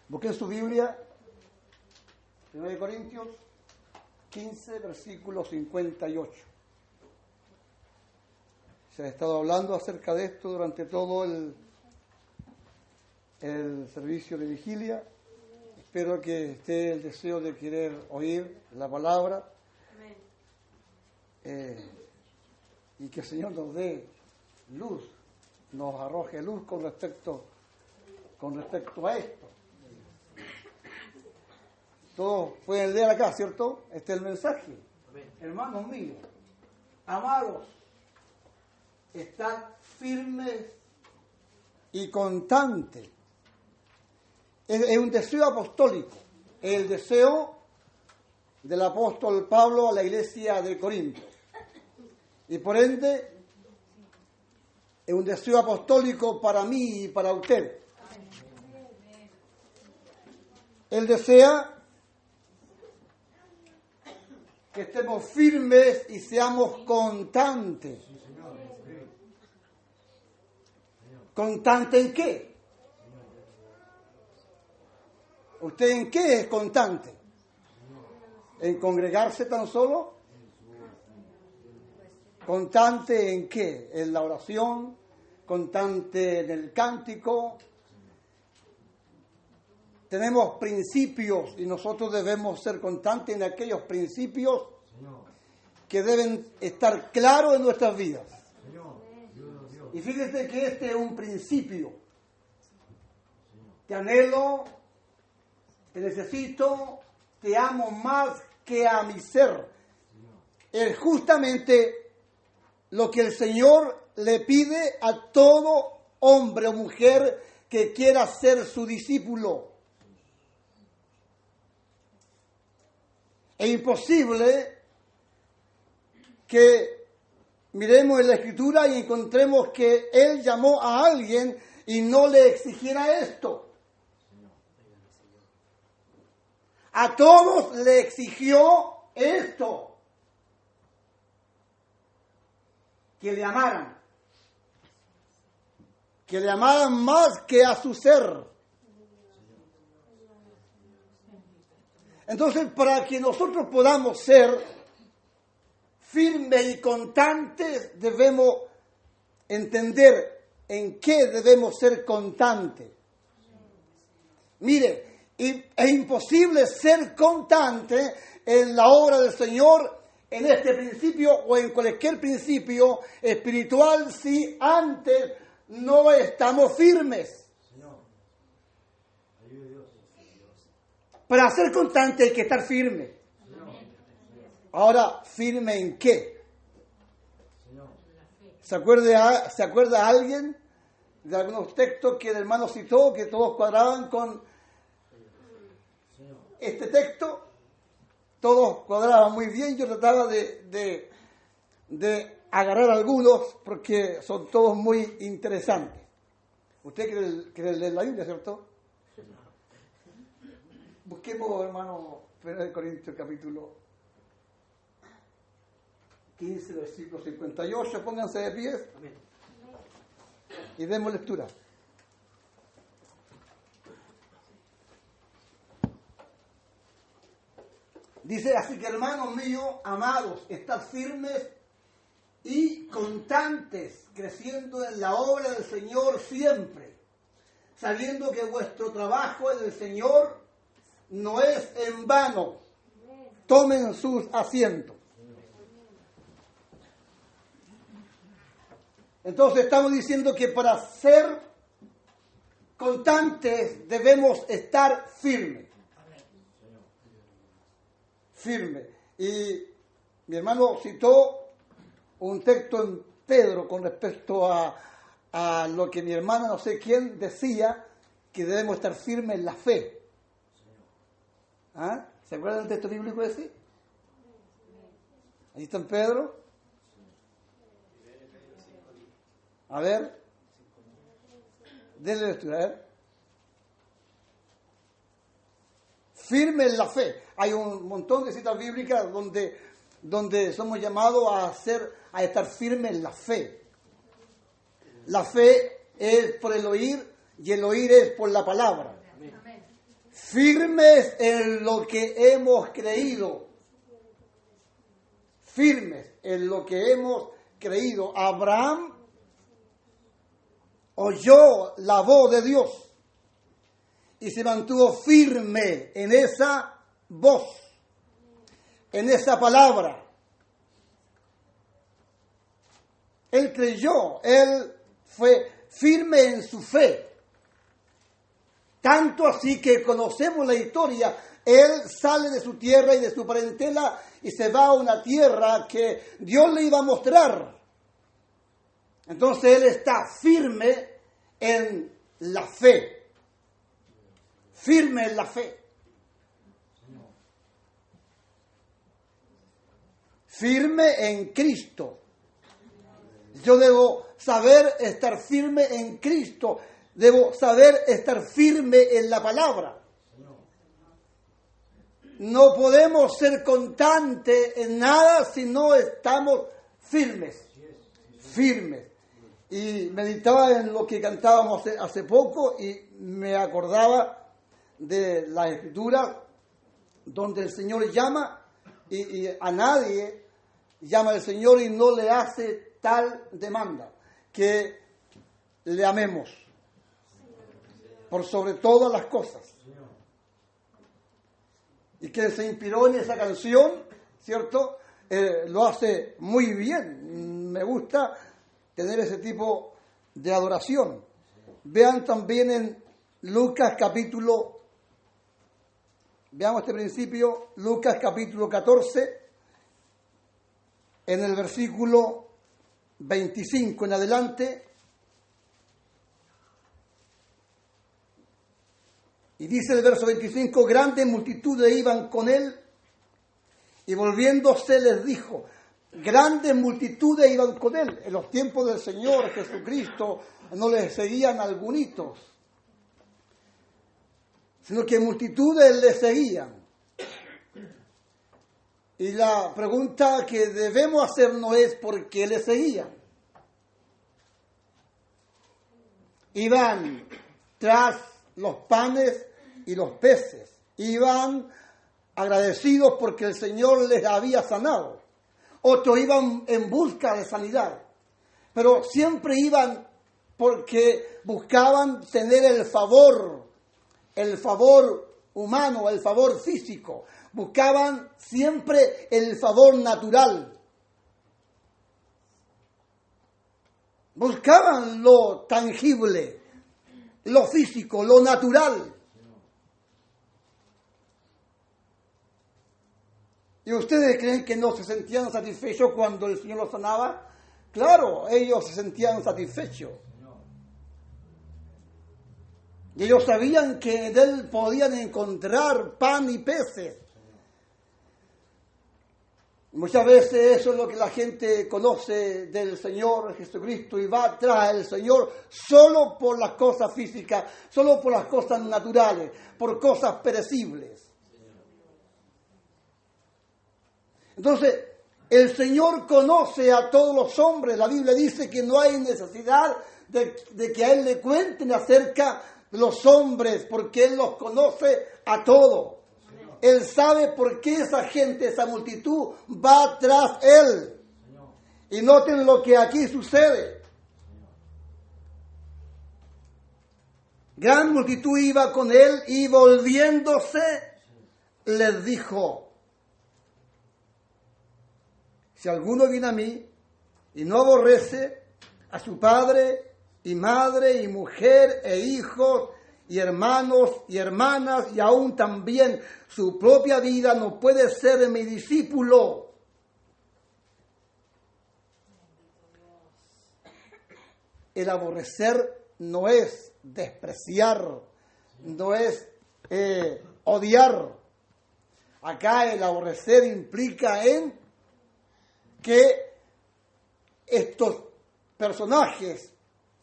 Busquen su Biblia, 1 Corintios 15, versículo 58. Se ha estado hablando acerca de esto durante todo el servicio de vigilia. Espero que esté el deseo de querer oír la palabra. Y que el Señor nos dé luz, nos arroje luz con respecto a esto. Todos pueden leer acá, ¿cierto? Este es el mensaje. Hermanos míos, amados, estad firmes y constantes. Es un deseo apostólico, el deseo del apóstol Pablo a la iglesia de Corinto. Y por ende, es un deseo apostólico para mí y para usted. Él desea que estemos firmes y seamos constantes. ¿Constante en qué? ¿Usted en qué es constante? ¿En congregarse tan solo? ¿Constante en qué? ¿En la oración? ¿Constante en el cántico? Tenemos principios y nosotros debemos ser constantes en aquellos principios que deben estar claros en nuestras vidas. Y fíjese que este es un principio. Te anhelo, te necesito, te amo más que a mi ser. Es justamente lo que el Señor le pide a todo hombre o mujer que quiera ser su discípulo. Es imposible que miremos en la Escritura y encontremos que Él llamó a alguien y no le exigiera esto. A todos le exigió esto. Que le amaran. Que le amaran más que a su ser. Entonces, para que nosotros podamos ser firmes y constantes, debemos entender en qué debemos ser constantes. Mire, es imposible ser constante en la obra del Señor, en este principio o en cualquier principio espiritual, si antes no estamos firmes. Para ser constante hay que estar firme. Ahora, ¿firme en qué? ¿Se acuerda alguien de algunos textos que el hermano citó, que todos cuadraban con este texto? Todos cuadraban muy bien. Yo trataba de agarrar algunos porque son todos muy interesantes. ¿Usted quiere leer la Biblia, cierto? Busquemos, hermano, 1 Corintios capítulo 15, versículo 58. Pónganse de pies y demos lectura. Dice, así que hermanos míos, amados, estad firmes y constantes, creciendo en la obra del Señor siempre, sabiendo que vuestro trabajo en el Señor no es en vano. Tomen sus asientos. Entonces estamos diciendo que para ser constantes debemos estar firmes. Firme. Y mi hermano citó un texto en Pedro con respecto a lo que mi hermana no sé quién decía, que debemos estar firmes en la fe. ¿Ah? ¿Se acuerdan del texto bíblico ese? Ahí está en Pedro. A ver. Denle lectura, a ver. Firme en la fe. Hay un montón de citas bíblicas donde somos llamados a estar firmes en la fe. La fe es por el oír y el oír es por la palabra. firmes en lo que hemos creído. Firmes en lo que hemos creído. Abraham oyó la voz de Dios y se mantuvo firme en esa voz, en esa palabra. Él creyó, él fue firme en su fe. Tanto así que conocemos la historia. Él sale de su tierra y de su parentela y se va a una tierra que Dios le iba a mostrar. Entonces él está firme en la fe. Firme en la fe. Firme en Cristo. Yo debo saber estar firme en Cristo. Debo saber estar firme en la palabra. No podemos ser constantes en nada si no estamos firmes. Firmes. Y meditaba en lo que cantábamos hace poco y me acordaba de la Escritura donde el Señor llama y a nadie llama al Señor y no le hace tal demanda, que le amemos por sobre todas las cosas. Y que se inspiró en esa canción, ¿cierto? Lo hace muy bien. Me gusta tener ese tipo de adoración. Vean también en Lucas capítulo, veamos este principio, Lucas capítulo 14, en el versículo 25 en adelante. Y dice el verso 25, grandes multitudes iban con él, y volviéndose les dijo, grandes multitudes iban con él. En los tiempos del Señor Jesucristo no les seguían algunitos, sino que multitudes le seguían. Y la pregunta que debemos hacernos es, ¿por qué le seguían? Iban tras los panes y los peces. Iban agradecidos porque el Señor les había sanado. Otros iban en busca de sanidad. Pero siempre iban porque buscaban tener el favor humano, el favor físico. Buscaban siempre el favor natural. Buscaban lo tangible, lo físico, lo natural. ¿Y ustedes creen que no se sentían satisfechos cuando el Señor los sanaba? Claro, ellos se sentían satisfechos. Y ellos sabían que en Él podían encontrar pan y peces. Muchas veces eso es lo que la gente conoce del Señor Jesucristo y va tras el Señor solo por las cosas físicas, solo por las cosas naturales, por cosas perecibles. Entonces, el Señor conoce a todos los hombres. La Biblia dice que no hay necesidad de que a Él le cuenten acerca de los hombres, porque Él los conoce a todos. Él sabe por qué esa gente, esa multitud va tras Él. Y noten lo que aquí sucede. Gran multitud iba con Él y volviéndose les dijo, si alguno viene a mí y no aborrece a su padre y madre y mujer e hijos y hermanos y hermanas y aún también su propia vida, no puede ser mi discípulo. El aborrecer no es despreciar, no es odiar. Acá el aborrecer implica en que estos personajes,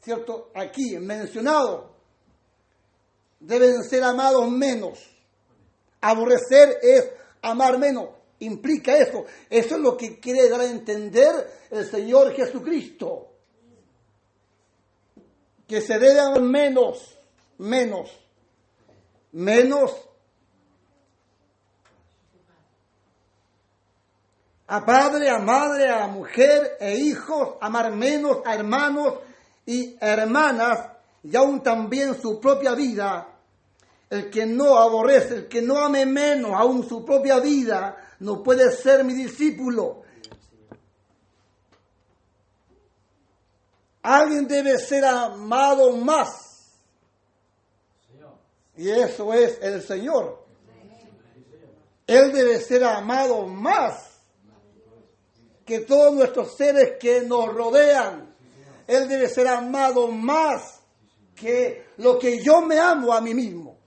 ¿cierto?, aquí mencionados, deben ser amados menos. Aborrecer es amar menos. Implica eso. Eso es lo que quiere dar a entender el Señor Jesucristo. Que se debe amar menos a padre, a madre, a mujer e hijos, amar menos a hermanos y hermanas, y aún también su propia vida. El que no aborrece, el que no ame menos aún su propia vida, no puede ser mi discípulo. Alguien debe ser amado más. Y eso es el Señor. Él debe ser amado más que todos nuestros seres que nos rodean. Él debe ser amado más que lo que yo me amo a mí mismo.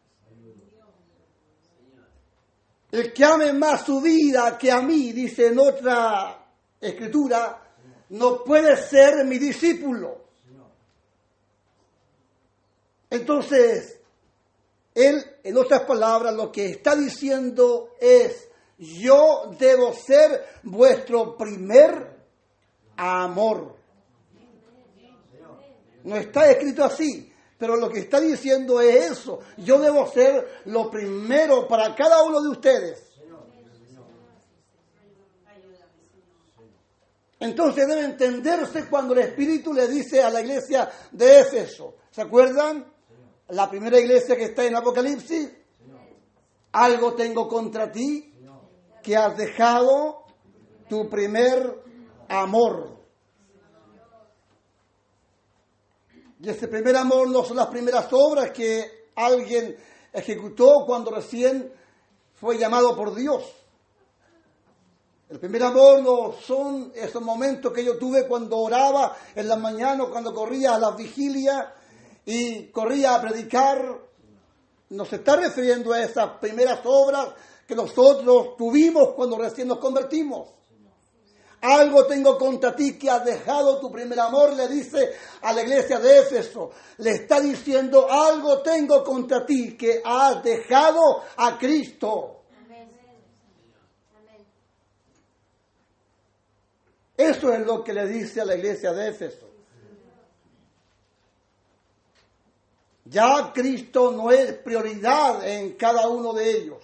El que ame más su vida que a mí, dice en otra escritura, no puede ser mi discípulo. Entonces, él, en otras palabras, lo que está diciendo es: yo debo ser vuestro primer amor. No está escrito así, pero lo que está diciendo es eso. Yo debo ser lo primero para cada uno de ustedes. Entonces debe entenderse cuando el Espíritu le dice a la iglesia de Éfeso. ¿Se acuerdan? La primera iglesia que está en Apocalipsis. Algo tengo contra ti, que has dejado tu primer amor. Y ese primer amor no son las primeras obras que alguien ejecutó cuando recién fue llamado por Dios. El primer amor no son esos momentos que yo tuve cuando oraba en la mañana, cuando corría a las vigilias y corría a predicar. No se está refiriendo a esas primeras obras que nosotros tuvimos cuando recién nos convertimos. Algo tengo contra ti, que has dejado tu primer amor, le dice a la iglesia de Éfeso. Le está diciendo: algo tengo contra ti, que has dejado a Cristo. Eso es lo que le dice a la iglesia de Éfeso. Ya Cristo no es prioridad en cada uno de ellos.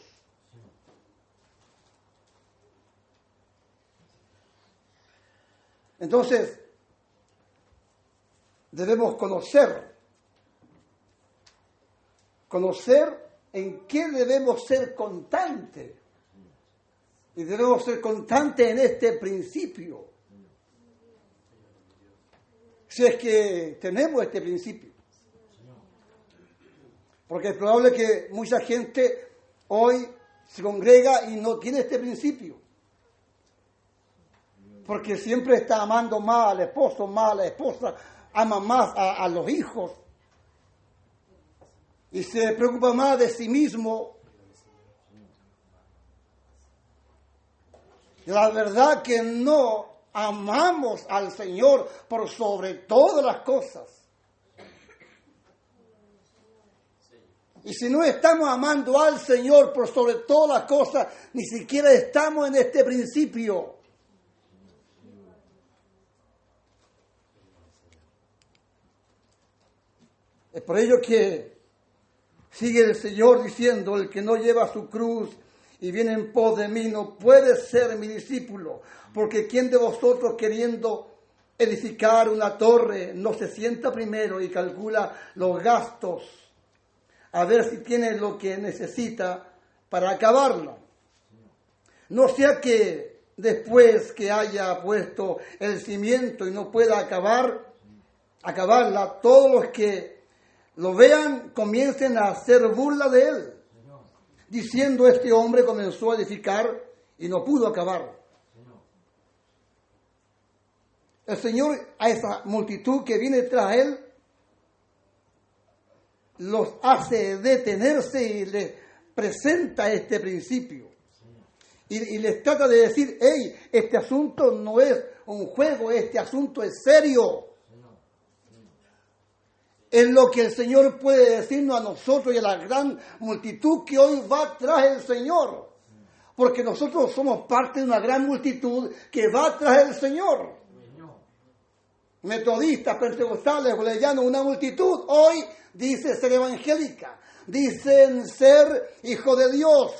Entonces, debemos conocer en qué debemos ser constantes. Y debemos ser constantes en este principio. Si es que tenemos este principio. Porque es probable que mucha gente hoy se congrega y no tiene este principio. Porque siempre está amando más al esposo, más a la esposa, ama más a los hijos. Y se preocupa más de sí mismo. La verdad que no amamos al Señor por sobre todas las cosas. Y si no estamos amando al Señor por sobre todas las cosas, ni siquiera estamos en este principio. Es por ello que sigue el Señor diciendo: el que no lleva su cruz y viene en pos de mí no puede ser mi discípulo. Porque ¿quién de vosotros, queriendo edificar una torre, no se sienta primero y calcula los gastos a ver si tiene lo que necesita para acabarla? No sea que después que haya puesto el cimiento y no pueda acabarla, todos los que lo vean comiencen a hacer burla de él, diciendo: este hombre comenzó a edificar y no pudo acabar. El Señor, a esa multitud que viene tras él, los hace detenerse y les presenta este principio. Y les trata de decir: hey, este asunto no es un juego, este asunto es serio. Es lo que el Señor puede decirnos a nosotros y a la gran multitud que hoy va tras el Señor. Porque nosotros somos parte de una gran multitud que va tras el Señor. Metodistas, pentecostales, bolivianos, una multitud hoy dice ser evangélica, dicen ser hijo de Dios,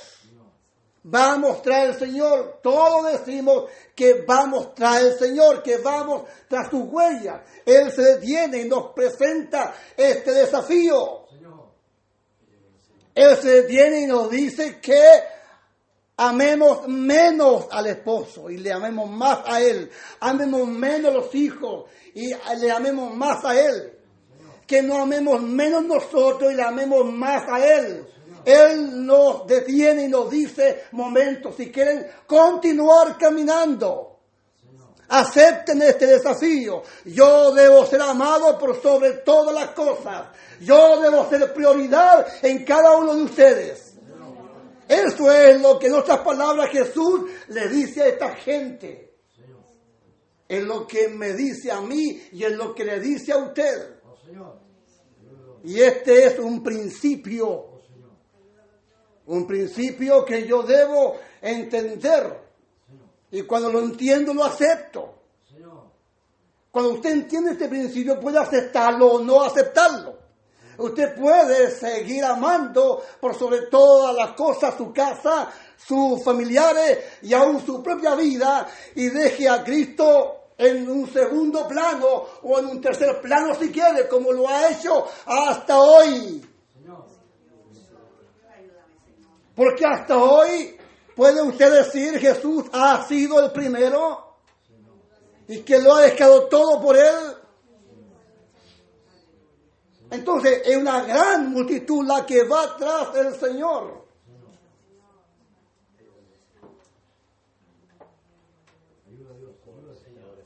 vamos tras el Señor. Todos decimos que vamos tras el Señor, que vamos tras sus huellas. Él se detiene y nos presenta este desafío. Él se detiene y nos dice que amemos menos al esposo y le amemos más a Él. Amemos menos a los hijos y le amemos más a Él. Que no amemos menos nosotros y le amemos más a Él. Él nos detiene y nos dice, momentos, si quieren continuar caminando, acepten este desafío. Yo debo ser amado por sobre todas las cosas. Yo debo ser prioridad en cada uno de ustedes. Eso es lo que en otras palabras Jesús le dice a esta gente. Es lo que me dice a mí y es lo que le dice a usted. Y este es un principio que yo debo entender. Y cuando lo entiendo, lo acepto. Cuando usted entiende este principio, puede aceptarlo o no aceptarlo. Usted puede seguir amando por sobre todas las cosas su casa, sus familiares y aún su propia vida, y deje a Cristo en un segundo plano o en un tercer plano si quiere, como lo ha hecho hasta hoy. Porque hasta hoy puede usted decir Jesús ha sido el primero y que lo ha dejado todo por Él. Entonces es una gran multitud la que va tras del Señor.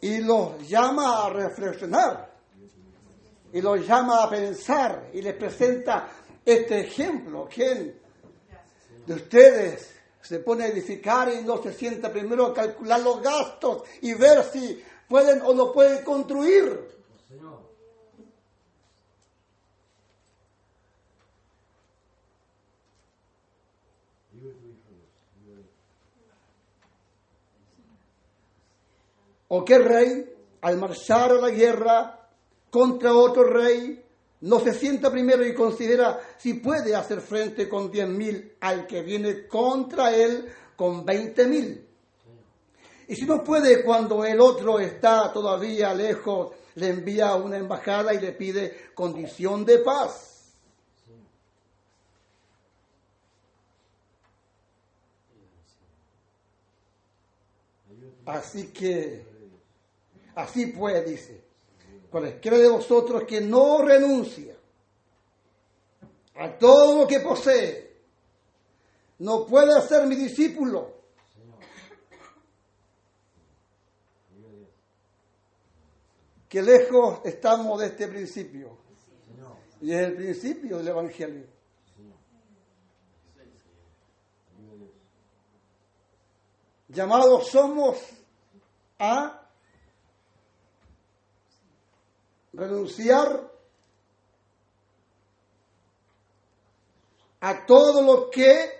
Y los llama a reflexionar. Y los llama a pensar. Y les presenta este ejemplo. ¿Quién de ustedes se pone a edificar y no se sienta primero a calcular los gastos y ver si pueden o no pueden construir? ¿O qué rey, al marchar a la guerra contra otro rey, no se sienta primero y considera si puede hacer frente con 10,000 al que viene contra él con 20,000? Y si no puede, cuando el otro está todavía lejos, le envía una embajada y le pide condición de paz. Así pues, dice, cualesquiera de vosotros que no renuncia a todo lo que posee, no puede ser mi discípulo. Qué lejos estamos de este principio. Y es el principio del Evangelio. Llamados somos a renunciar a todo lo que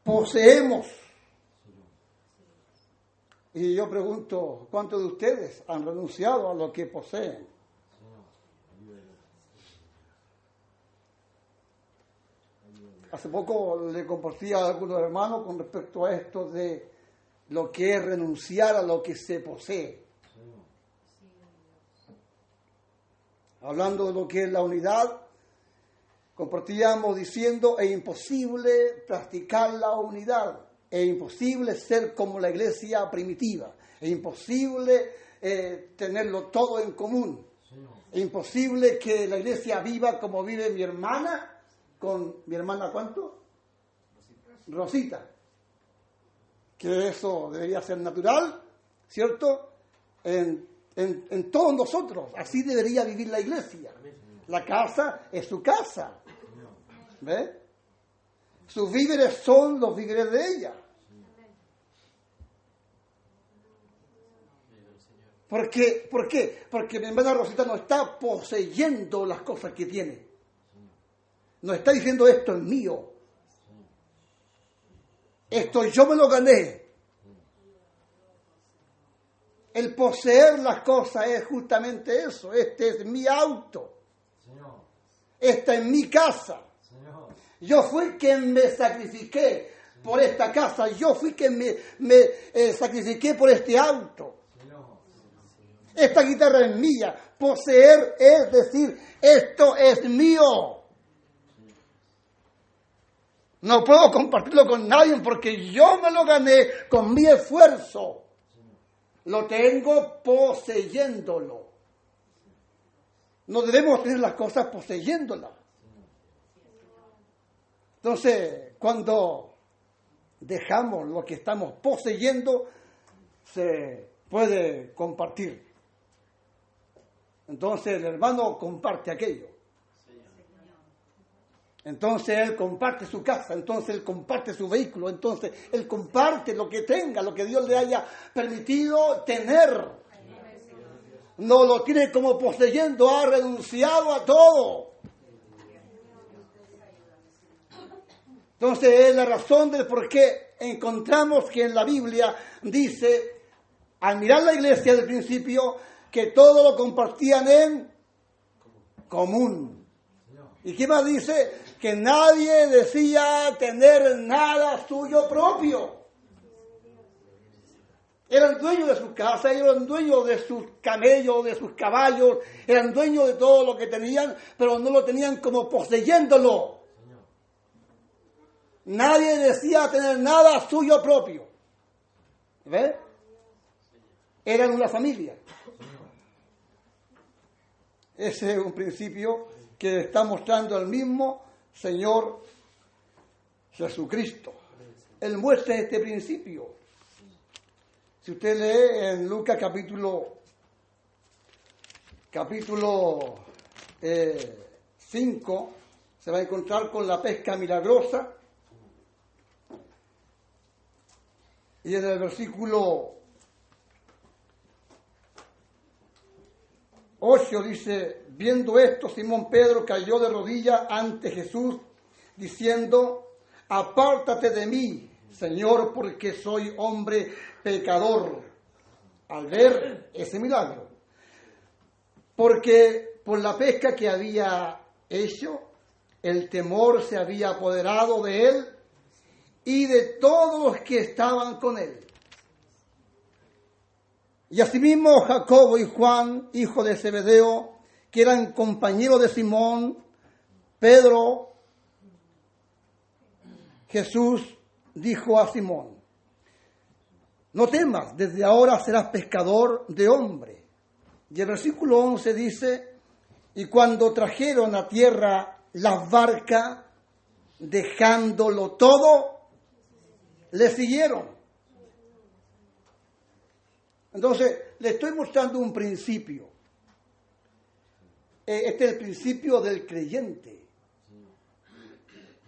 poseemos. Y yo pregunto, ¿cuántos de ustedes han renunciado a lo que poseen? Hace poco le compartía a algunos hermanos con respecto a esto de lo que es renunciar a lo que se posee. Hablando de lo que es la unidad, compartíamos diciendo, es imposible practicar la unidad, es imposible ser como la iglesia primitiva, es imposible tenerlo todo en común, es imposible que la iglesia viva como vive mi hermana, con mi hermana ¿cuánto? Rosita. Que eso debería ser natural, ¿cierto? En todos nosotros, así debería vivir la iglesia. La casa es su casa. ¿Ve? Sus víveres son los víveres de ella. ¿Por qué? Porque mi hermana Rosita no está poseyendo las cosas que tiene. No está diciendo esto es mío. Esto yo me lo gané. El poseer las cosas es justamente eso. Este es mi auto. Esta es mi casa. Yo fui quien me sacrifiqué. por esta casa, yo fui quien me sacrifiqué por este auto. Esta guitarra es mía. Poseer es decir, esto es mío. No puedo compartirlo con nadie porque yo me lo gané con mi esfuerzo. Lo tengo poseyéndolo. No debemos tener las cosas poseyéndolas. Entonces, cuando dejamos lo que estamos poseyendo, se puede compartir. Entonces el hermano comparte aquello. Entonces él comparte su casa, entonces él comparte su vehículo, entonces él comparte lo que tenga, lo que Dios le haya permitido tener. No lo tiene como poseyendo, ha renunciado a todo. Entonces es la razón del por qué encontramos que en la Biblia dice, al mirar la iglesia del principio, que todo lo compartían en común. ¿Y qué más dice? Que nadie decía tener nada suyo propio. Eran dueños de su casa, eran dueños de sus camellos, de sus caballos, eran dueños de todo lo que tenían, pero no lo tenían como poseyéndolo. Nadie decía tener nada suyo propio. ¿Ves? Eran una familia. Ese es un principio que está mostrando el mismo Señor Jesucristo. Él muestra este principio. Si usted lee en Lucas capítulo 5, se va a encontrar con la pesca milagrosa. Y en el versículo 8 dice, viendo esto, Simón Pedro cayó de rodillas ante Jesús, diciendo, apártate de mí, Señor, porque soy hombre pecador. Al ver ese milagro, porque por la pesca que había hecho, el temor se había apoderado de él y de todos los que estaban con él. Y asimismo Jacobo y Juan, hijo de Zebedeo, que eran compañeros de Simón, Pedro, Jesús dijo a Simón, no temas, desde ahora serás pescador de hombres. Y el versículo 11 dice, y cuando trajeron a tierra las barcas, dejándolo todo, le siguieron. Entonces, le estoy mostrando un principio. Este es el principio del creyente.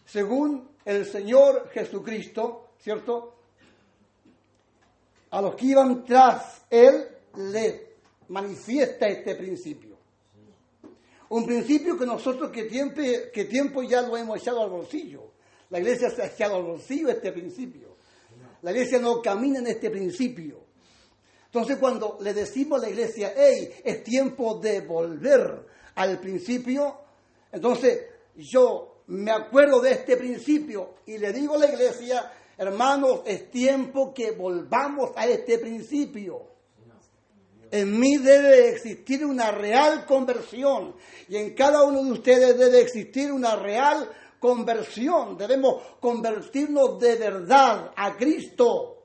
Según el Señor Jesucristo, ¿cierto? A los que iban tras Él, le manifiesta este principio. Un principio que nosotros que tiempo ya lo hemos echado al bolsillo. La iglesia se ha echado al bolsillo este principio. La iglesia no camina en este principio. Entonces cuando le decimos a la iglesia, hey, es tiempo de volver al principio, entonces yo me acuerdo de este principio y le digo a la iglesia, hermanos, es tiempo que volvamos a este principio. En mí debe existir una real conversión y en cada uno de ustedes debe existir una real conversión. Debemos convertirnos de verdad a Cristo.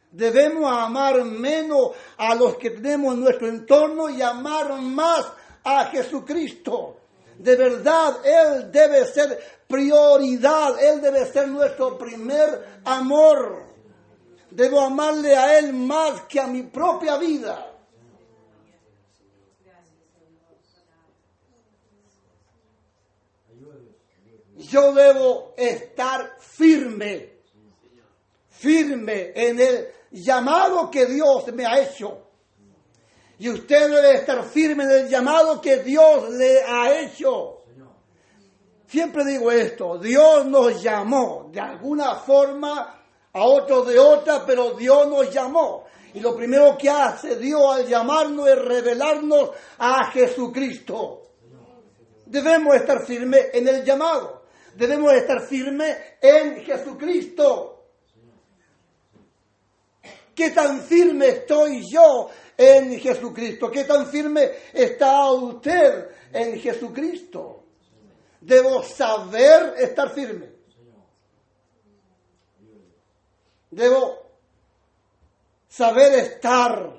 Debemos amar menos a los que tenemos en nuestro entorno y amar más a Jesucristo. De verdad, Él debe ser prioridad, Él debe ser nuestro primer amor. Debo amarle a Él más que a mi propia vida. Yo debo estar firme en el llamado que Dios me ha hecho. Y usted debe estar firme en el llamado que Dios le ha hecho. Siempre digo esto, Dios nos llamó de alguna forma, a otros de otra, pero Dios nos llamó. Y lo primero que hace Dios al llamarnos es revelarnos a Jesucristo. Debemos estar firmes en el llamado. Debemos estar firmes en Jesucristo. ¿Qué tan firme estoy yo en Jesucristo? ¿Qué tan firme está usted en Jesucristo? Debo saber estar firme. Debo saber estar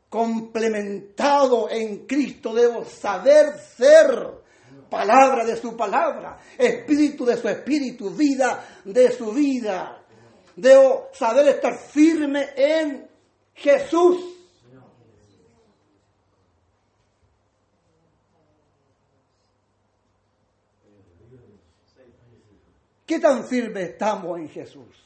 complementado en Cristo. Debo saber ser palabra de su palabra, espíritu de su espíritu, vida de su vida. Debo saber estar firme en Jesús. ¿Qué tan firme estamos en Jesús?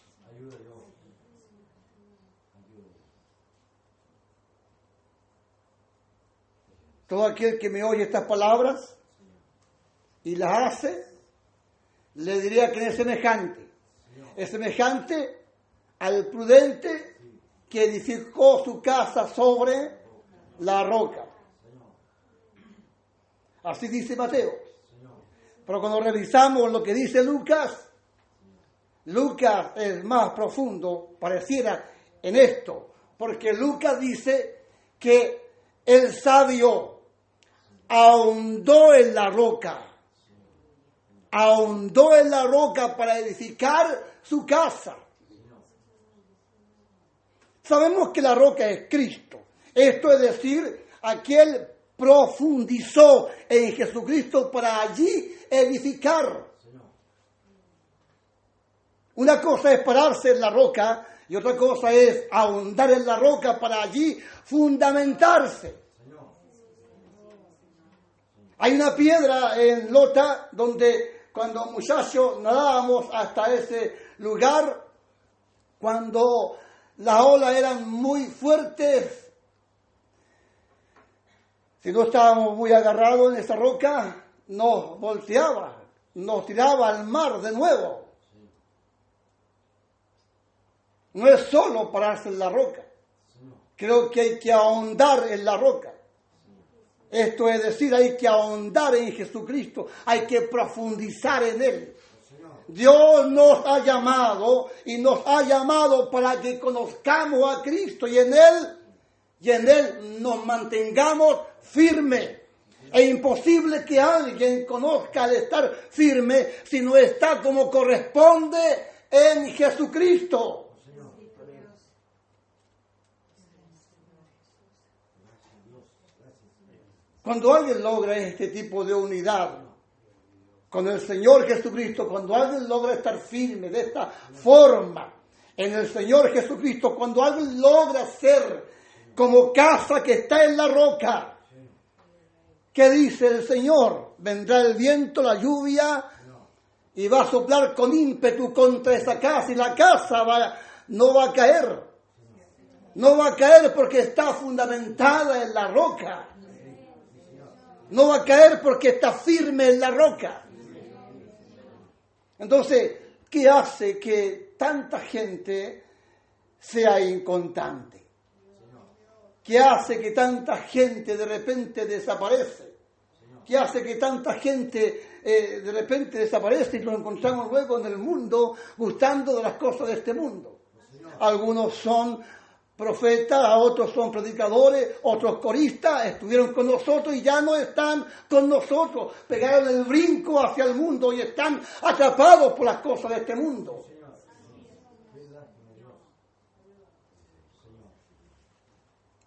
Todo aquel que me oye estas palabras y las hace, le diría que es semejante. Es semejante al prudente que edificó su casa sobre la roca. Así dice Mateo. Pero cuando revisamos lo que dice Lucas, Lucas es más profundo, pareciera, en esto. Porque Lucas dice que el sabio ahondó en la roca. Ahondó en la roca para edificar su casa. Sabemos que la roca es Cristo. Esto es decir, aquel profundizó en Jesucristo para allí edificar. Una cosa es pararse en la roca y otra cosa es ahondar en la roca para allí fundamentarse. Hay una piedra en Lota donde cuando muchachos nadábamos hasta ese lugar, cuando las olas eran muy fuertes, si no estábamos muy agarrados en esa roca, nos volteaba, nos tiraba al mar de nuevo. No es solo pararse en la roca, creo que hay que ahondar en la roca. Esto es decir, hay que ahondar en Jesucristo, hay que profundizar en Él. Dios nos ha llamado y nos ha llamado para que conozcamos a Cristo y en Él nos mantengamos firmes. Es imposible que alguien conozca al estar firme si no está como corresponde en Jesucristo. Cuando alguien logra este tipo de unidad con el Señor Jesucristo, cuando alguien logra estar firme de esta forma en el Señor Jesucristo, cuando alguien logra ser como casa que está en la roca, ¿qué dice el Señor? Vendrá el viento, la lluvia, y va a soplar con ímpetu contra esa casa, y la casa no va a caer. No va a caer porque está fundamentada en la roca. No va a caer porque está firme en la roca. Entonces, ¿qué hace que tanta gente sea inconstante? ¿Qué hace que tanta gente de repente desaparece? ¿Qué hace que tanta gente de repente desaparece y lo encontramos luego en el mundo gustando de las cosas de este mundo? Algunos son profetas, otros son predicadores, otros coristas, estuvieron con nosotros y ya no están con nosotros. Pegaron el brinco hacia el mundo y están atrapados por las cosas de este mundo.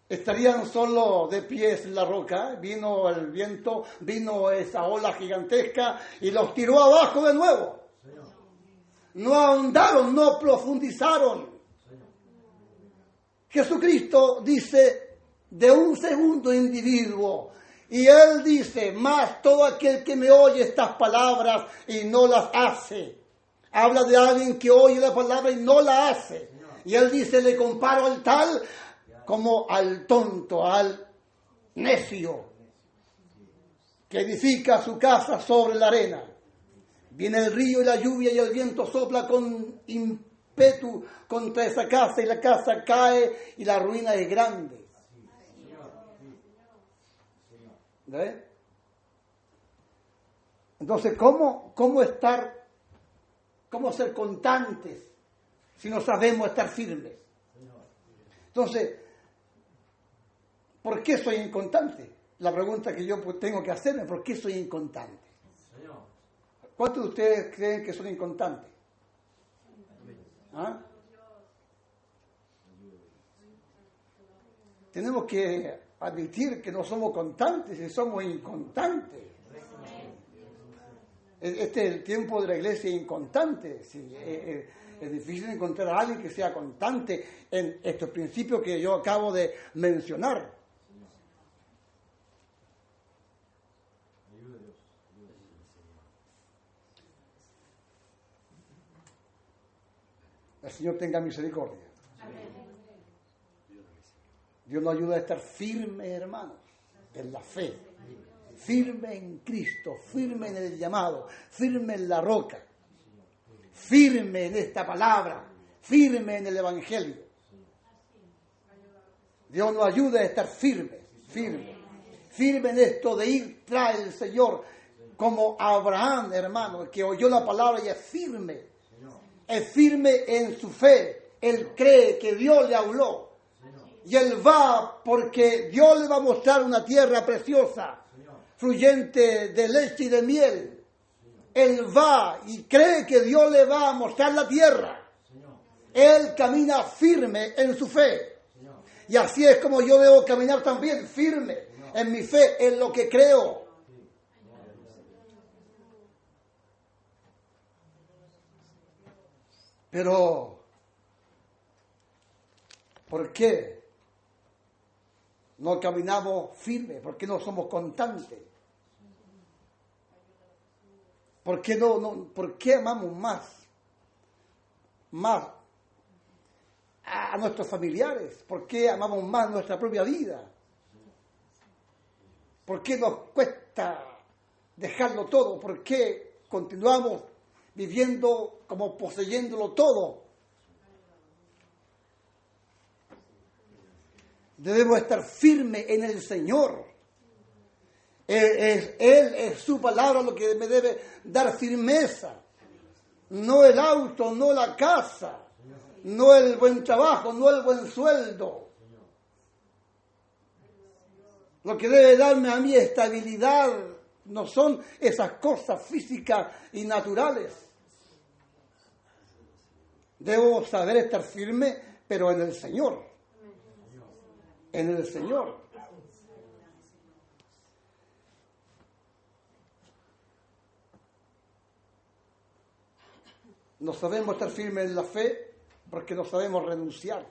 Estarían solo de pies en la roca, vino el viento, vino esa ola gigantesca y los tiró abajo de nuevo. No ahondaron, no profundizaron. Jesucristo dice de un segundo individuo, y Él dice, más todo aquel que me oye estas palabras y no las hace. Habla de alguien que oye la palabra y no la hace. Y Él dice, le comparo al tal como al tonto, al necio, que edifica su casa sobre la arena. Viene el río y la lluvia y el viento sopla con ímpetu contra esa casa y la casa cae y la ruina es grande. ¿Ve? Entonces, ¿cómo ser constantes si no sabemos estar firmes? Entonces, ¿por qué soy inconstante? La pregunta que yo tengo que hacerme, ¿por qué soy inconstante? ¿Cuántos de ustedes creen que son inconstantes? ¿Ah? Tenemos que admitir que no somos constantes y somos inconstantes. Este es el tiempo de la iglesia inconstante. Sí, es difícil encontrar a alguien que sea constante en estos principios que yo acabo de mencionar. El Señor tenga misericordia. Dios nos ayuda a estar firmes, hermanos, en la fe, firme en Cristo, firme en el llamado, firme en la roca, firme en esta palabra, firme en el Evangelio. Dios nos ayuda a estar firme en esto de ir tras el Señor, como Abraham, hermano, que oyó la palabra y es firme en su fe. Él cree que Dios le habló. Y él va porque Dios le va a mostrar una tierra preciosa, fluyente de leche y de miel. Él va y cree que Dios le va a mostrar la tierra. Él camina firme en su fe. Y así es como yo debo caminar también, firme en mi fe, en lo que creo. Pero, ¿por qué no caminamos firmes? ¿Por qué no somos constantes? ¿Por qué por qué amamos más a nuestros familiares? ¿Por qué amamos más nuestra propia vida? ¿Por qué nos cuesta dejarlo todo? ¿Por qué continuamos viviendo como poseyéndolo todo? Debemos estar firmes en el Señor. Él es su palabra lo que me debe dar firmeza. No el auto, no la casa, no el buen trabajo, no el buen sueldo. Lo que debe darme a mí estabilidad no son esas cosas físicas y naturales. Debo saber estar firme, pero en el Señor. En el Señor. No sabemos estar firmes en la fe porque no sabemos renunciar.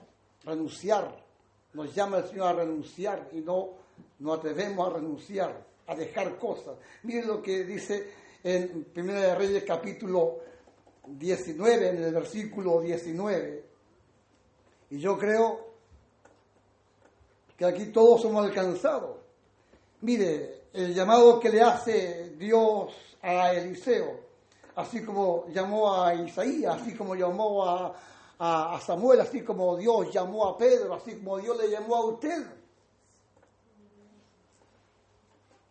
Nos llama el Señor a renunciar y no atrevemos a renunciar, a dejar cosas. Miren lo que dice en 1 de Reyes capítulo 19, en el versículo 19. Y yo creo que aquí todos somos alcanzados. Mire, el llamado que le hace Dios a Eliseo, así como llamó a Isaías, así como llamó a Samuel, así como Dios llamó a Pedro, así como Dios le llamó a usted.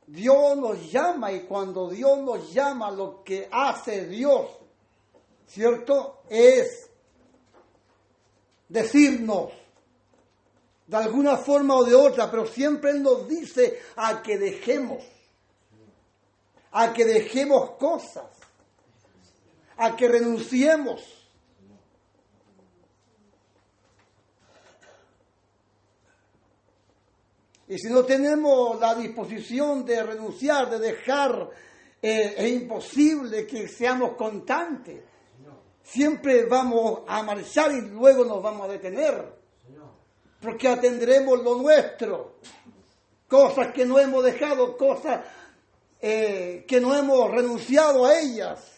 Dios nos llama, y cuando Dios nos llama, lo que hace Dios, ¿cierto?, es decirnos de alguna forma o de otra, pero siempre Él nos dice a que dejemos cosas, a que renunciemos. Y si no tenemos la disposición de renunciar, de dejar, es imposible que seamos constantes. Siempre vamos a marchar y luego nos vamos a detener. Porque atendremos lo nuestro. Cosas que no hemos dejado, cosas que no hemos renunciado a ellas.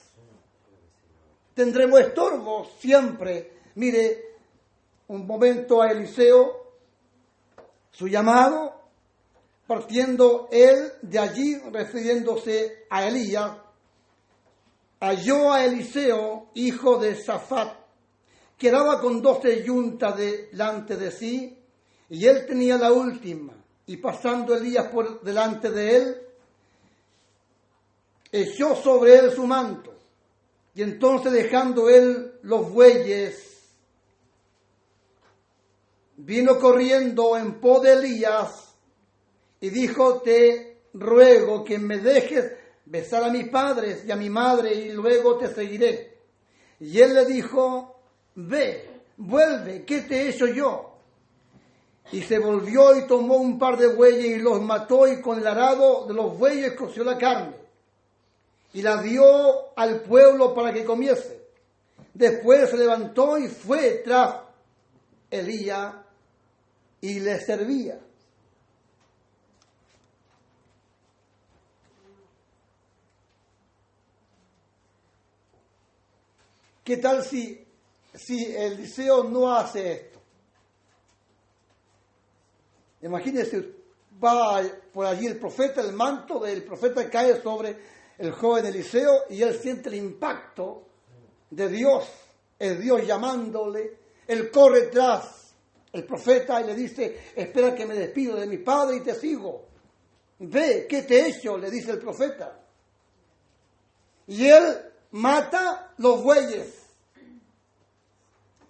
Tendremos estorbos siempre. Mire, un momento a Eliseo, su llamado, partiendo él de allí, refiriéndose a Elías, halló a Eliseo, hijo de Safat, que daba con 12 yuntas delante de sí, y él tenía la última. Y pasando Elías por delante de él, echó sobre él su manto. Y entonces, dejando él los bueyes, vino corriendo en pos de Elías y dijo: te ruego que me dejes besar a mis padres y a mi madre, y luego te seguiré. Y él le dijo: ve, vuelve, ¿qué te he hecho yo? Y se volvió y tomó un par de bueyes y los mató, y con el arado de los bueyes coció la carne y la dio al pueblo para que comiese. Después se levantó y fue tras Elías y le servía. ¿Qué tal si Eliseo no hace esto? Imagínense, va por allí el profeta, el manto del profeta cae sobre el joven Eliseo y él siente el impacto de Dios, es Dios llamándole. Él corre tras el profeta y le dice: espera que me despido de mi padre y te sigo. Ve, ¿qué te he hecho?, le dice el profeta. Y él mata los bueyes.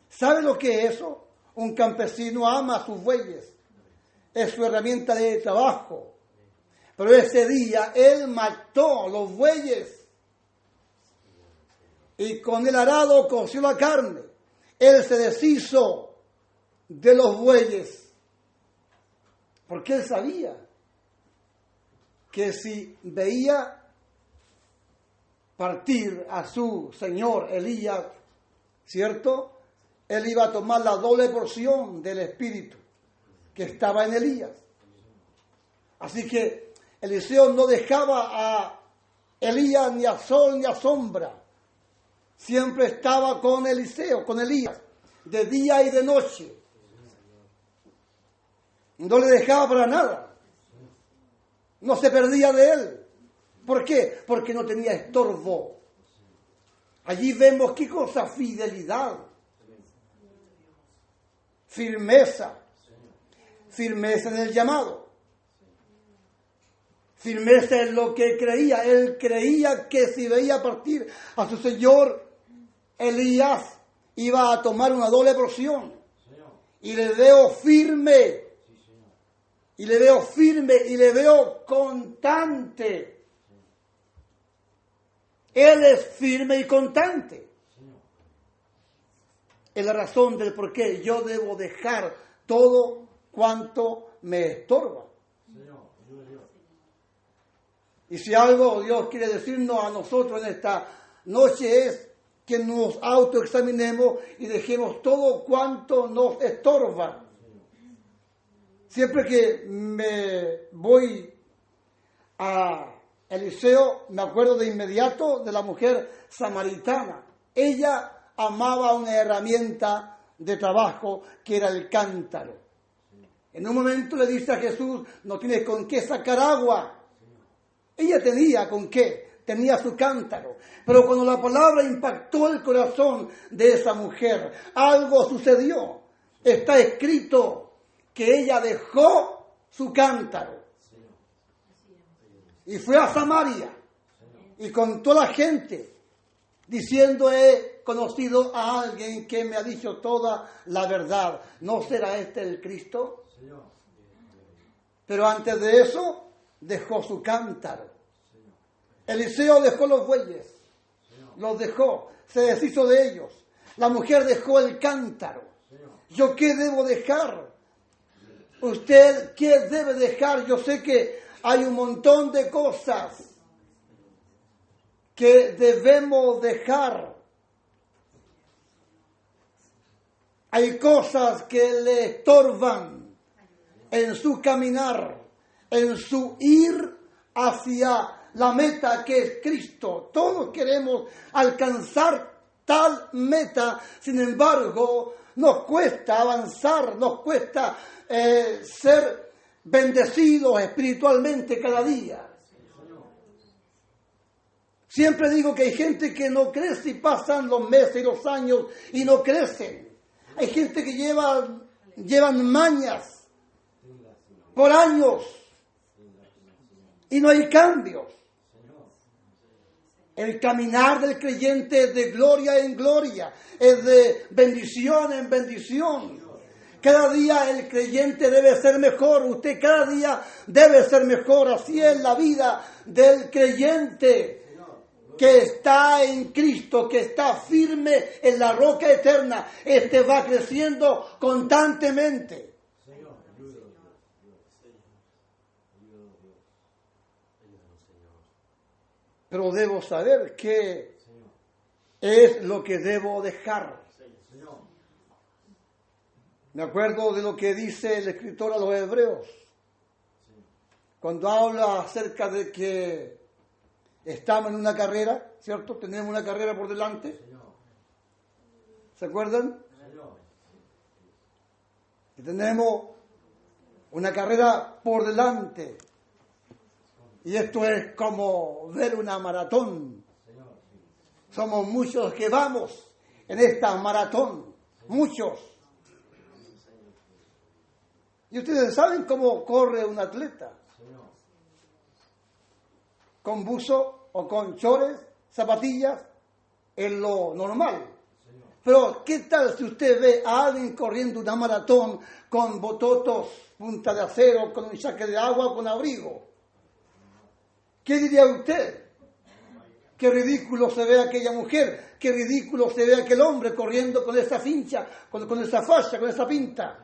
¿Sabe lo que es eso? Un campesino ama a sus bueyes. Es su herramienta de trabajo. Pero ese día él mató los bueyes y con el arado coció la carne. Él se deshizo de los bueyes porque él sabía que si veía partir a su señor Elías, ¿cierto?, él iba a tomar la doble porción del espíritu que estaba en Elías. Así que Eliseo no dejaba a Elías ni a sol ni a sombra. Siempre estaba con Eliseo, con Elías, de día y de noche. No le dejaba para nada. No se perdía de él. ¿Por qué? Porque no tenía estorbo. Allí vemos qué cosa: fidelidad, firmeza, firmeza en el llamado, firmeza en lo que creía. Él creía que si veía partir a su señor Elías, iba a tomar una doble porción. Y le veo firme, y le veo firme, y le veo constante. Él es firme y constante. Es la razón del por qué yo debo dejar todo cuanto me estorba. Y si algo Dios quiere decirnos a nosotros en esta noche es que nos autoexaminemos y dejemos todo cuanto nos estorba. Siempre que me voy a Eliseo, me acuerdo de inmediato de la mujer samaritana. Ella amaba una herramienta de trabajo que era el cántaro. En un momento le dice a Jesús: no tienes con qué sacar agua. Ella tenía con qué, tenía su cántaro. Pero cuando la palabra impactó el corazón de esa mujer, algo sucedió. Está escrito que ella dejó su cántaro y fue a Samaria y contó a la gente diciendo: he conocido a alguien que me ha dicho toda la verdad. ¿No será este el Cristo? Pero antes de eso dejó su cántaro. Eliseo dejó los bueyes, los dejó, se deshizo de ellos. La mujer dejó el cántaro. ¿Yo qué debo dejar? ¿Usted qué debe dejar? Yo sé que hay un montón de cosas que debemos dejar. Hay cosas que le estorban en su caminar, en su ir hacia la meta que es Cristo. Todos queremos alcanzar tal meta, sin embargo, nos cuesta avanzar, nos cuesta ser bendecidos espiritualmente cada día. Siempre digo que hay gente que no crece y pasan los meses y los años y no crecen. Hay gente que llevan mañas por años y no hay cambios. El caminar del creyente es de gloria en gloria, es de bendición en bendición. Cada día el creyente debe ser mejor, usted cada día debe ser mejor. Así es la vida del creyente que está en Cristo, que está firme en la roca eterna. Este va creciendo constantemente. Pero debo saber qué es lo que debo dejar. Me acuerdo de lo que dice el escritor a los Hebreos, cuando habla acerca de que estamos en una carrera, ¿cierto? Tenemos una carrera por delante. ¿Se acuerdan? Que tenemos una carrera por delante. Y esto es como ver una maratón. Somos muchos que vamos en esta maratón. Muchos. Y ustedes saben cómo corre un atleta. Con buzo o con chores, zapatillas, es lo normal. Pero, ¿qué tal si usted ve a alguien corriendo una maratón con bototos, punta de acero, con un saque de agua, con abrigo? ¿Qué diría usted? Qué ridículo se ve aquella mujer, qué ridículo se ve aquel hombre corriendo con esa fincha, con esa facha, con esa pinta.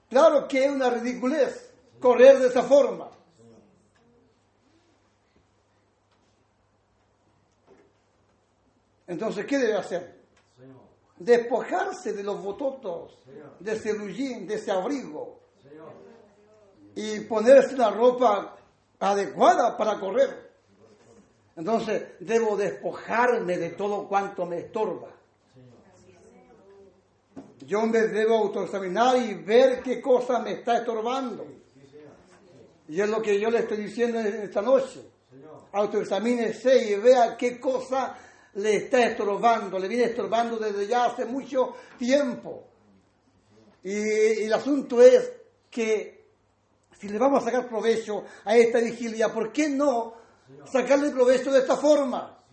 Claro que es una ridiculez correr de esa forma. Entonces, ¿qué debe hacer? Despojarse de los bototos, de ese rullín, de ese abrigo, y ponerse una ropa adecuada para correr. Entonces, debo despojarme de todo cuanto me estorba. Yo me debo autoexaminar y ver qué cosa me está estorbando. Y es lo que yo le estoy diciendo esta noche. Autoexamínese y vea qué cosa le está estorbando, le viene estorbando desde ya hace mucho tiempo. Y el asunto es que si le vamos a sacar provecho a esta vigilia, ¿por qué no sacarle provecho de esta forma?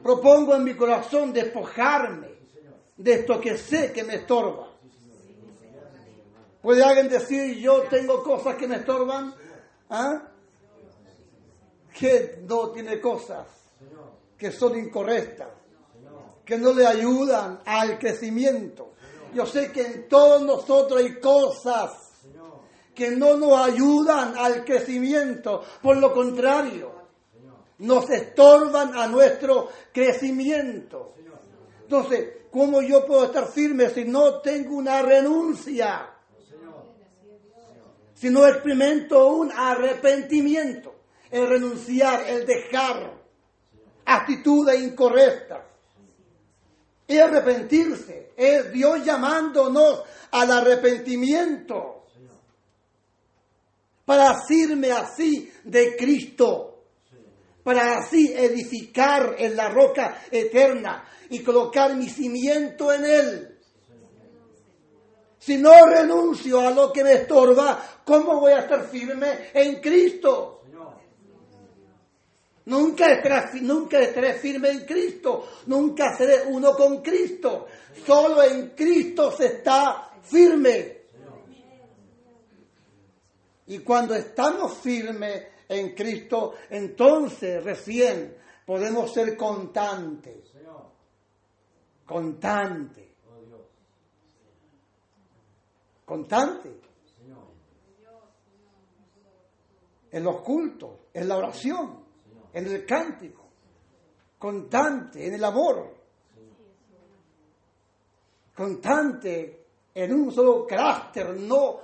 Propongo en mi corazón despojarme de esto que sé que me estorba. ¿Puede alguien decir, yo tengo cosas que me estorban? ¿Ah? Que no tiene cosas que son incorrectas, que no le ayudan al crecimiento. Yo sé que en todos nosotros hay cosas que no nos ayudan al crecimiento, por lo contrario, nos estorban a nuestro crecimiento. Entonces, ¿cómo yo puedo estar firme si no tengo una renuncia? Si no experimento un arrepentimiento, el renunciar, el dejar actitudes incorrectas. Y arrepentirse es Dios llamándonos al arrepentimiento para asirme así de Cristo, para así edificar en la roca eterna y colocar mi cimiento en Él. Si no renuncio a lo que me estorba, ¿cómo voy a estar firme en Cristo? Nunca estaré firme en Cristo, nunca seré uno con Cristo. Solo en Cristo se está firme. Y cuando estamos firmes en Cristo, entonces recién podemos ser constantes. Constante. Constante. En los cultos, en la oración, en el cántico. Constante en el amor. Constante en un solo carácter. No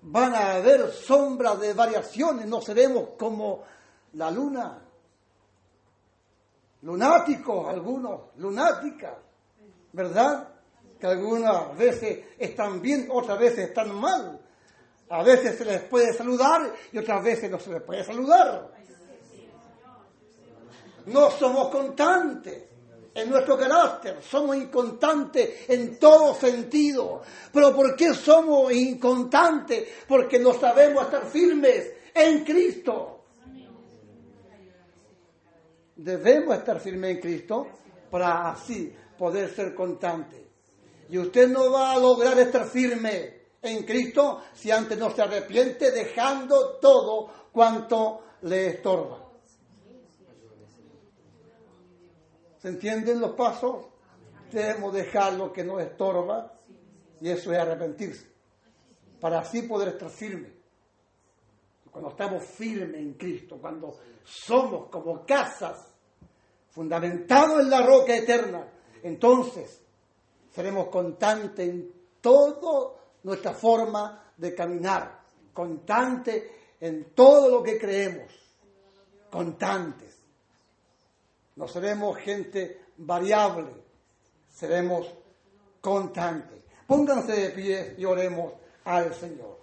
van a haber sombras de variaciones. No seremos como la luna. Lunáticos, algunos, lunáticas, ¿verdad? Que algunas veces están bien, otras veces están mal. A veces se les puede saludar y otras veces no se les puede saludar. No somos constantes en nuestro carácter, somos inconstantes en todo sentido. ¿Pero por qué somos inconstantes? Porque no sabemos estar firmes en Cristo. debemos estar firmes en Cristo para así poder ser constantes. Y usted no va a lograr estar firme en Cristo si antes no se arrepiente dejando todo cuanto le estorba. ¿Se entienden los pasos? Debemos dejar lo que nos estorba y eso es arrepentirse para así poder estar firme. Cuando estamos firmes en Cristo, cuando somos como casas fundamentados en la roca eterna, entonces seremos constantes en toda nuestra forma de caminar, constantes en todo lo que creemos, constantes. No seremos gente variable, seremos constantes. Pónganse de pie y oremos al Señor.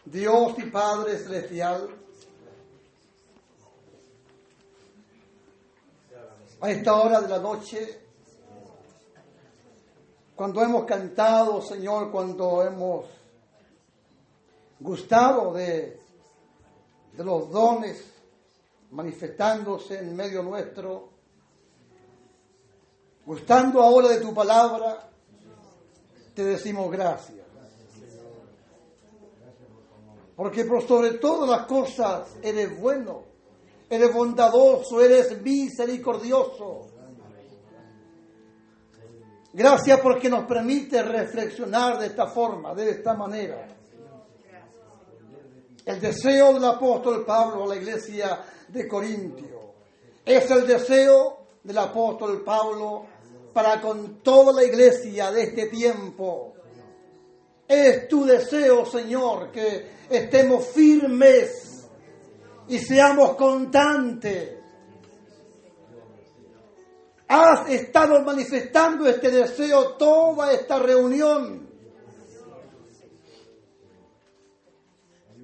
Dios y Padre Celestial, a esta hora de la noche, cuando hemos cantado, Señor, cuando hemos gustado de los dones manifestándose en medio nuestro, gustando ahora de tu palabra, te decimos gracias. Porque por sobre todas las cosas eres bueno, eres bondadoso, eres misericordioso. Gracias porque nos permite reflexionar de esta forma, de esta manera. El deseo del apóstol Pablo a la iglesia de Corintio es el deseo del apóstol Pablo para con toda la iglesia de este tiempo. Es tu deseo, Señor, que estemos firmes y seamos constantes. Has estado manifestando este deseo toda esta reunión.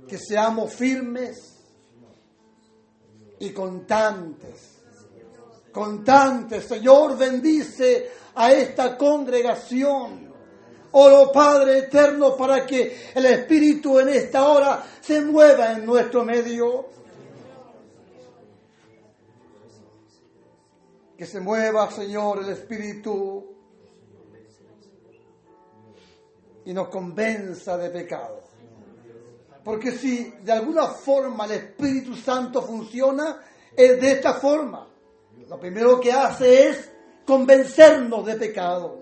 Que seamos firmes y constantes. Constantes, Señor, bendice a esta congregación. Oro, Padre eterno, para que el Espíritu en esta hora se mueva en nuestro medio. Que se mueva, Señor, el Espíritu y nos convenza de pecado. Porque si de alguna forma el Espíritu Santo funciona, es de esta forma. Lo primero que hace es convencernos de pecado.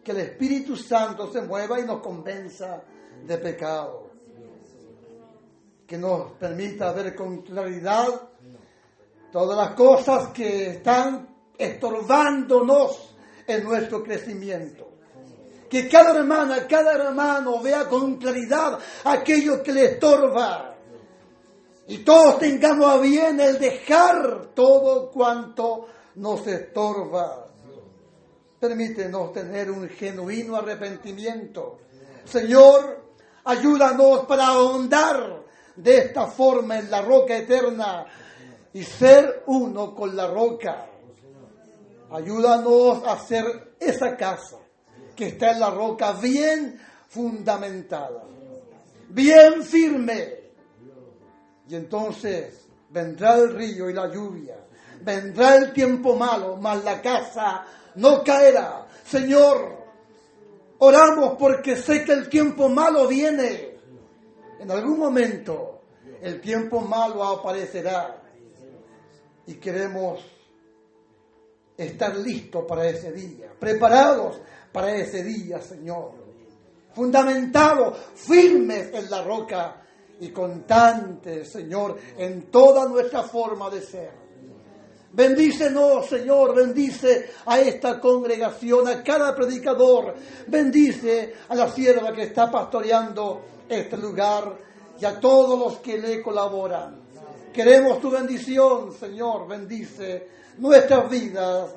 Que el Espíritu Santo se mueva y nos convenza de pecado. Que nos permita ver con claridad todas las cosas que están estorbándonos en nuestro crecimiento. Que cada hermana, cada hermano vea con claridad aquello que le estorba. Y todos tengamos a bien el dejar todo cuanto nos estorba. Permítenos tener un genuino arrepentimiento. Señor, ayúdanos para ahondar de esta forma en la roca eterna y ser uno con la roca. Ayúdanos a hacer esa casa que está en la roca bien fundamentada, bien firme. Y entonces vendrá el río y la lluvia, vendrá el tiempo malo, mas la casa no caerá. Señor, oramos porque sé que el tiempo malo viene. En algún momento el tiempo malo aparecerá y queremos estar listos para ese día, preparados para ese día, Señor, fundamentados, firmes en la roca y constantes, Señor, en toda nuestra forma de ser. Bendícenos, Señor, bendice a esta congregación, a cada predicador, bendice a la sierva que está pastoreando este lugar y a todos los que le colaboran. Queremos tu bendición, Señor, bendice nuestras vidas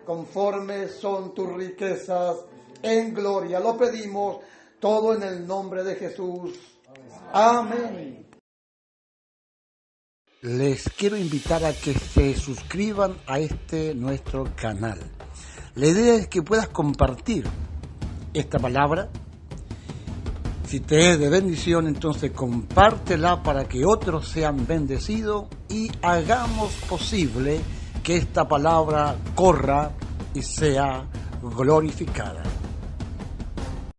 conforme son tus riquezas en gloria. Lo pedimos todo en el nombre de Jesús. Amén. Les quiero invitar a que se suscriban a nuestro canal. La idea es que puedas compartir esta palabra Si te es de bendición, entonces compártela para que otros sean bendecidos y hagamos posible que esta palabra corra y sea glorificada.